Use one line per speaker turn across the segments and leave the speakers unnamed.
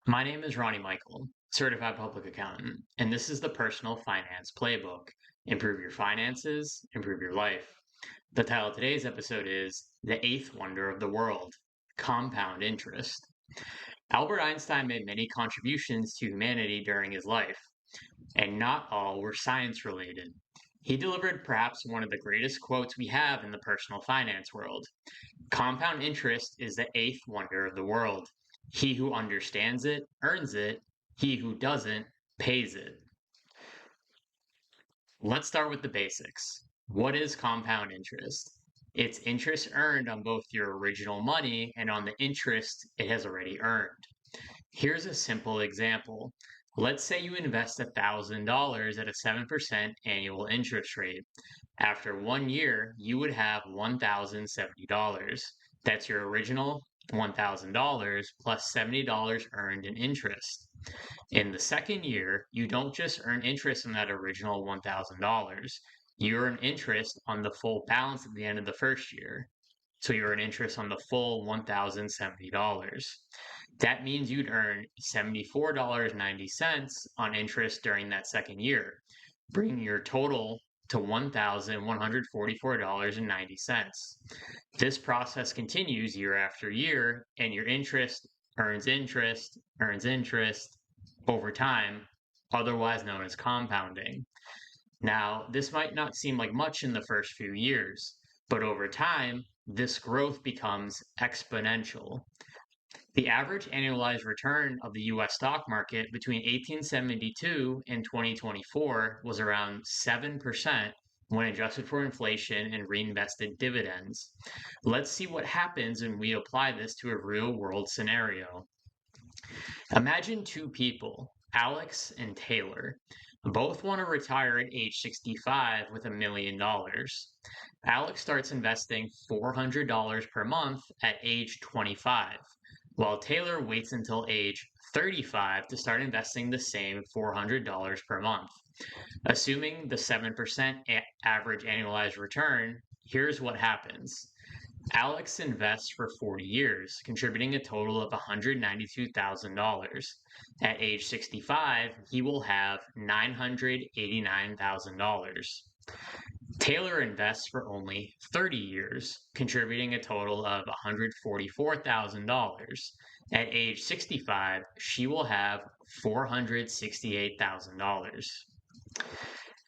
My name is Ronnie Michael, certified public accountant, and this is the Personal Finance Playbook. Improve your finances, improve your life. The title of today's episode is The Eighth Wonder of the World: Compound Interest. Albert Einstein made many contributions to humanity during his life, and not all were science related. He delivered perhaps one of the greatest quotes we have in the personal finance world. Compound interest is the eighth wonder of the world. He who understands it earns it. He who doesn't pays it. Let's start with the basics. What is compound interest? It's interest earned on both your original money and on the interest it has already earned. Here's a simple example. Let's say you invest $1,000 at a 7% annual interest rate. After 1 year, you would have $1,070. That's your original $1,000 plus $70 earned in interest. In the second year, you don't just earn interest on that original $1,000. You earn interest on the full balance at the end of the first year. So you earn interest on the full $1,070. That means you'd earn $74.90 on interest during that second year, bringing your total to $1,144.90. This process continues year after year, and your interest earns interest over time, otherwise known as compounding. Now, this might not seem like much in the first few years, but over time, this growth becomes exponential. The average annualized return of the US stock market between 1872 and 2024 was around 7% when adjusted for inflation and reinvested dividends. Let's see what happens when we apply this to a real world scenario. Imagine two people, Alex and Taylor. Both want to retire at age 65 with $1 million. Alex starts investing $400 per month at age 25, while Taylor waits until age 35 to start investing the same $400 per month. Assuming the 7% average annualized return, here's what happens. Alex invests for 40 years, contributing a total of $192,000. At age 65, he will have $989,000. Taylor invests for only 30 years, contributing a total of $144,000. At age 65, she will have $468,000.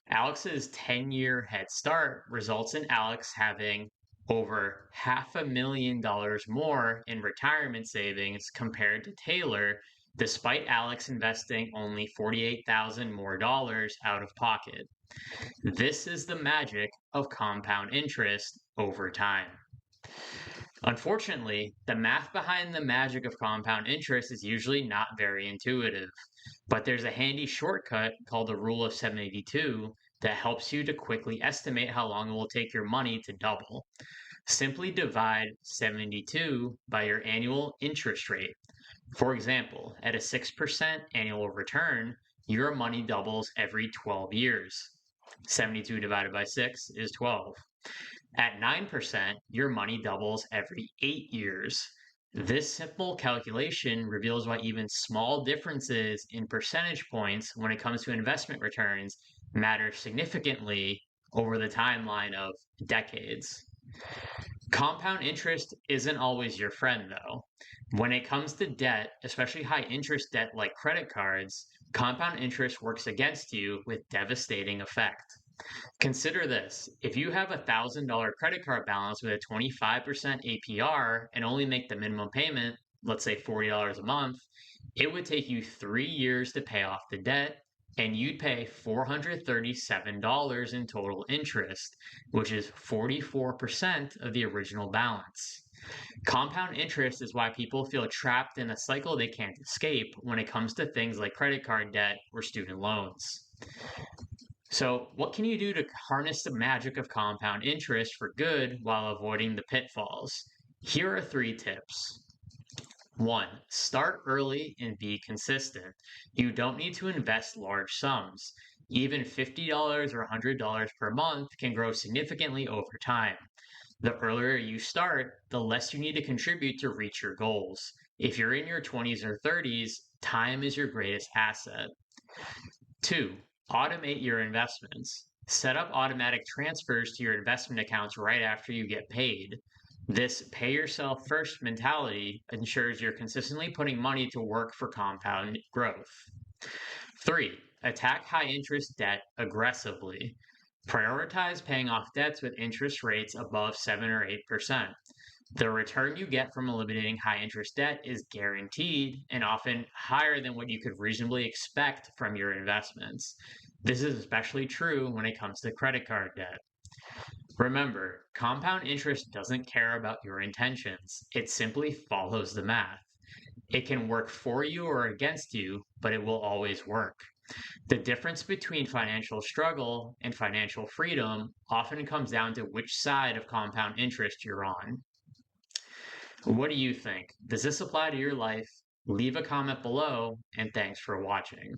Alex's 10-year head start results in Alex having over $500,000 more in retirement savings compared to Taylor, despite Alex investing only $48,000 more dollars out of pocket. This is the magic of compound interest over time. Unfortunately, the math behind the magic of compound interest is usually not very intuitive, but there's a handy shortcut called the rule of 782 that helps you to quickly estimate how long it will take your money to double. Simply divide 72 by your annual interest rate. For example, at a 6% annual return, your money doubles every 12 years. 72 divided by 6 is 12. At 9%, your money doubles every 8 years. This simple calculation reveals why even small differences in percentage points when it comes to investment returns matter significantly over the timeline of decades. Compound interest isn't always your friend, though. When it comes to debt, especially high interest debt like credit cards, compound interest works against you with devastating effect. Consider this. If you have a $1,000 credit card balance with a 25% APR and only make the minimum payment, let's say $40 a month, it would take you 3 years to pay off the debt, and you'd pay $437 in total interest, which is 44% of the original balance. Compound interest is why people feel trapped in a cycle they can't escape when it comes to things like credit card debt or student loans. So, what can you do to harness the magic of compound interest for good while avoiding the pitfalls? Here are 3 tips. 1. Start early and be consistent. You don't need to invest large sums. Even $50 or $100 per month can grow significantly over time. The earlier you start, the less you need to contribute to reach your goals. If you're in your 20s or 30s, Time is your greatest asset. 2. Automate your investments. Set up automatic transfers to your investment accounts right after you get paid. This pay yourself first mentality ensures you're consistently putting money to work for compound growth. 3. Attack high interest debt aggressively. Prioritize paying off debts with interest rates above 7 or 8%. The return you get from eliminating high interest debt is guaranteed and often higher than what you could reasonably expect from your investments. This is especially true when it comes to credit card debt. Remember, compound interest doesn't care about your intentions, it simply follows the math. It can work for you or against you, but it will always work. The difference between financial struggle and financial freedom often comes down to which side of compound interest you're on. What do you think? Does this apply to your life? Leave a comment below, and thanks for watching.